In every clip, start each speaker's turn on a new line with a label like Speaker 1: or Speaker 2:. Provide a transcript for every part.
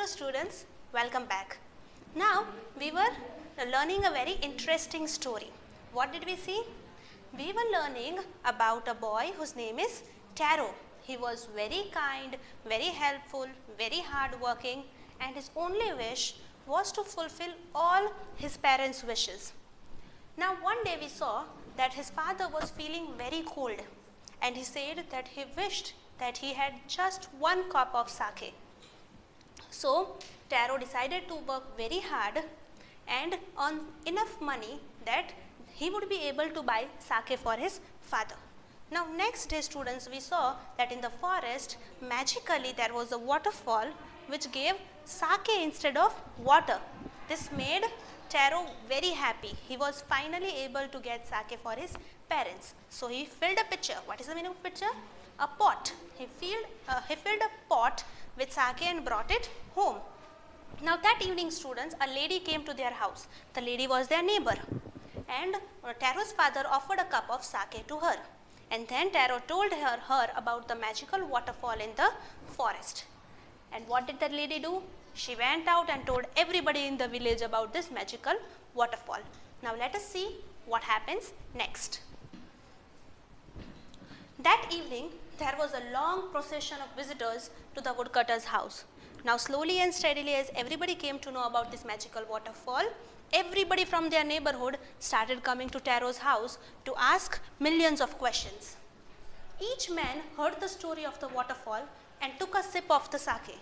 Speaker 1: students, welcome back. Now we were learning a very interesting story. What did we see? We were learning about a boy whose name is Taro. He was very kind, very helpful, very hardworking, and his only wish was to fulfill all his parents' wishes. Now one day we saw that his father was feeling very cold, and he said that he wished that he had just one cup of sake. So Taro decided to work very hard and earn enough money that he would be able to buy sake for his father. Now next day students, we saw that in the forest magically there was a waterfall which gave sake instead of water. This made Taro very happy. He was finally able to get sake for his parents. So he filled a pitcher. What is the meaning of pitcher? A pot. He filled a pot with sake and brought it home. Now that evening students, a lady came to their house. The lady was their neighbor, and Taro's father offered a cup of sake to her, and then Taro told her about the magical waterfall in the forest. And what did that lady do? She went out and told everybody in the village about this magical waterfall. Now let us see what happens next. That evening there was a long procession of visitors to the woodcutter's house. Now slowly and steadily, as everybody came to know about this magical waterfall, everybody from their neighborhood started coming to Taro's house to ask millions of questions. Each man heard the story of the waterfall and took a sip of the sake.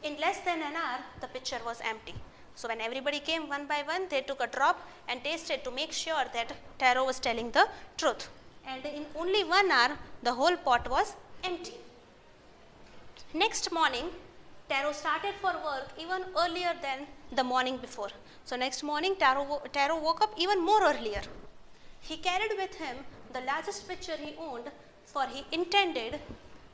Speaker 1: In less than an hour, the pitcher was empty. So when everybody came one by one, they took a drop and tasted to make sure that Taro was telling the truth. And in only 1 hour, the whole pot was empty. Next morning, Taro started for work even earlier than the morning before. So next morning, Taro woke up even more earlier. He carried with him the largest pitcher he owned, for he intended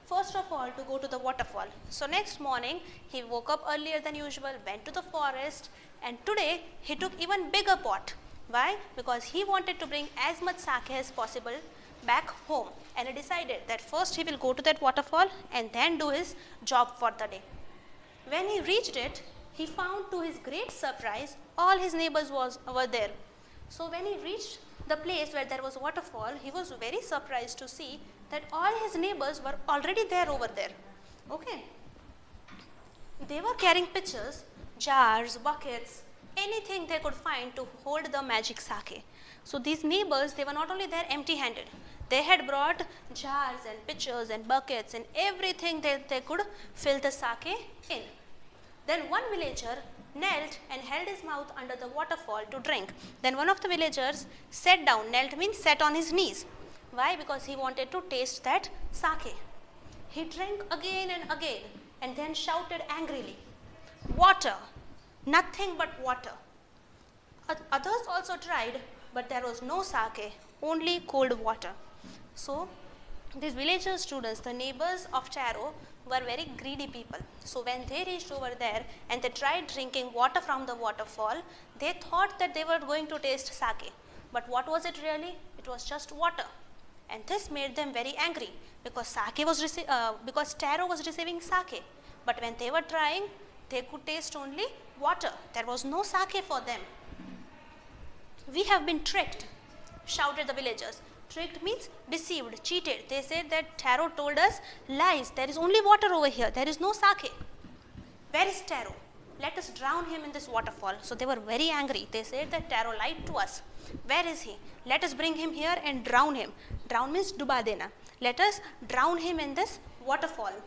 Speaker 1: first of all to go to the waterfall. So next morning, he woke up earlier than usual, went to the forest, and today he took even bigger pot. Why? Because he wanted to bring as much sake as possible back home, and he decided that first he will go to that waterfall and then do his job for the day. When he reached it, he found to his great surprise all his neighbors were there. So when he reached the place where there was waterfall, he was very surprised to see that all his neighbors were already there over there. Okay. They were carrying pitchers, jars, buckets, anything they could find to hold the magic sake. So these neighbors, they were not only there empty-handed. They had brought jars and pitchers and buckets and everything that they could fill the sake in. Then one villager knelt and held his mouth under the waterfall to drink. Then one of the villagers sat down. Knelt means sat on his knees. Why? Because he wanted to taste that sake. He drank again and then shouted angrily, "Water! Nothing but water!" Others also tried, but there was no sake, only cold water. So these villager students, the neighbors of Taro, were very greedy people. So when they reached over there and they tried drinking water from the waterfall, they thought that they were going to taste sake. But what was it really? It was just water. And this made them very angry because because Taro was receiving sake. But when they were trying, they could taste only water. There was no sake for them. "We have been tricked," shouted the villagers. Tricked means deceived, cheated. They said that Taro told us lies. There is only water over here. There is no sake. "Where is Taro? Let us drown him in this waterfall." So they were very angry. They said that Taro lied to us. "Where is he? Let us bring him here and drown him." Drown means duba dena. Let us drown him in this waterfall.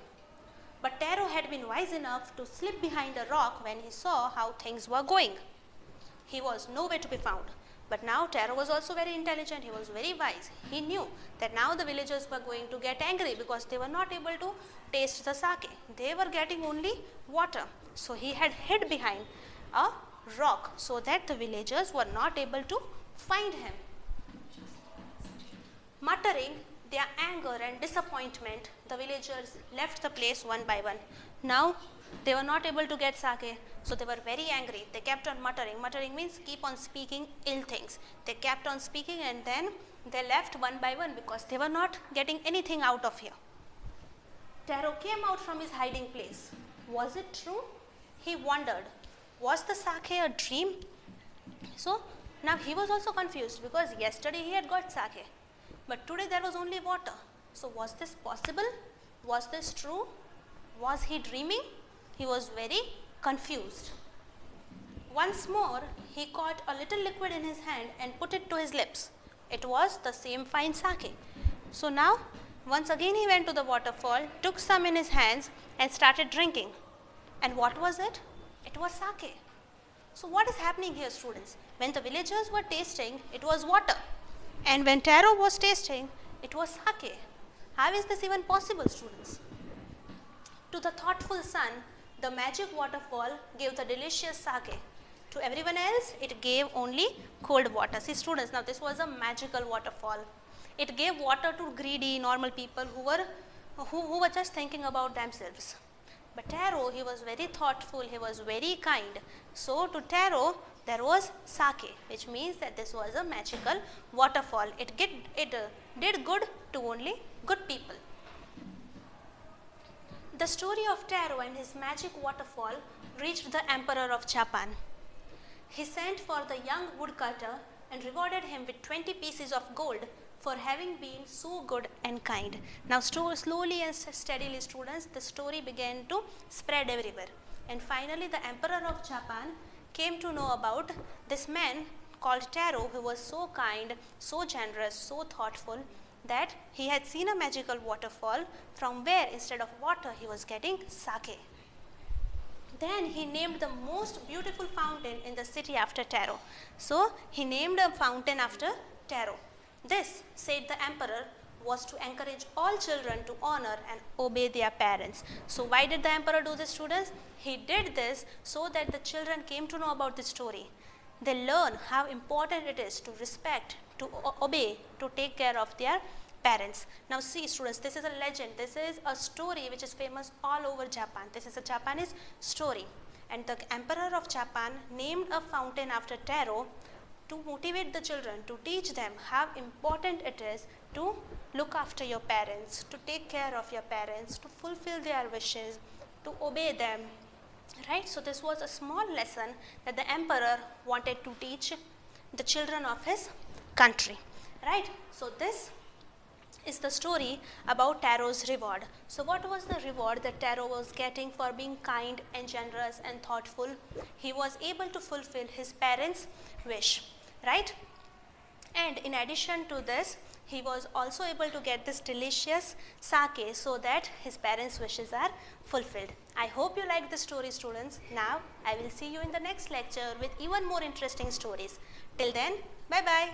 Speaker 1: But Taro had been wise enough to slip behind a rock when he saw how things were going. He was nowhere to be found. But now Taro was also very intelligent. He was very wise. He knew that now the villagers were going to get angry because they were not able to taste the sake. They were getting only water. So he had hid behind a rock so that the villagers were not able to find him. Muttering their anger and disappointment, the villagers left the place one by one. Now they were not able to get sake, so they were very angry. They kept on muttering. Muttering means keep on speaking ill things. They kept on speaking and then they left one by one because they were not getting anything out of here. Taro came out from his hiding place. Was it true? he wondered, was the sake a dream? So now he was also confused because yesterday he had got sake, but today there was only water. So was this possible? Was this true? Was he dreaming? He was very confused. Once more, he caught a little liquid in his hand and put it to his lips. It was the same fine sake. So now, once again he went to the waterfall, took some in his hands and started drinking. And what was it? It was sake. So what is happening here, students? When the villagers were tasting, it was water. And when Taro was tasting, it was sake. How is this even possible, students? To the thoughtful son, the magic waterfall gave the delicious sake. To everyone else, it gave only cold water. See, students, now this was a magical waterfall. It gave water to greedy, normal people who were just thinking about themselves. But Taro, he was very thoughtful, he was very kind. So to Taro, there was sake, which means that this was a magical waterfall. It did good to only good people. The story of Taro and his magic waterfall reached the Emperor of Japan. He sent for the young woodcutter and rewarded him with 20 pieces of gold for having been so good and kind. Now slowly and steadily, students, the story began to spread everywhere. And finally, the Emperor of Japan came to know about this man called Taro, who was so kind, so generous, so thoughtful, that he had seen a magical waterfall from where instead of water he was getting sake. Then he named the most beautiful fountain in the city after Taro. So he named a fountain after Taro. This, said the emperor, was to encourage all children to honor and obey their parents. So why did the emperor do this, students? He did this so that the children came to know about this story. They learn how important it is to respect, to obey, to take care of their parents. Now see, students, this is a legend. This is a story which is famous all over Japan. This is a Japanese story. And the Emperor of Japan named a fountain after Taro to motivate the children, to teach them how important it is to look after your parents, to take care of your parents, to fulfill their wishes, to obey them. Right? So this was a small lesson that the emperor wanted to teach the children of his country. Right? So this is the story about Taro's reward. So what was the reward that Taro was getting for being kind and generous and thoughtful? He was able to fulfill his parents' wish, right? And in addition to this, he was also able to get this delicious sake so that his parents' wishes are fulfilled. I hope you like this story, students. Now, I will see you in the next lecture with even more interesting stories. Till then, bye-bye.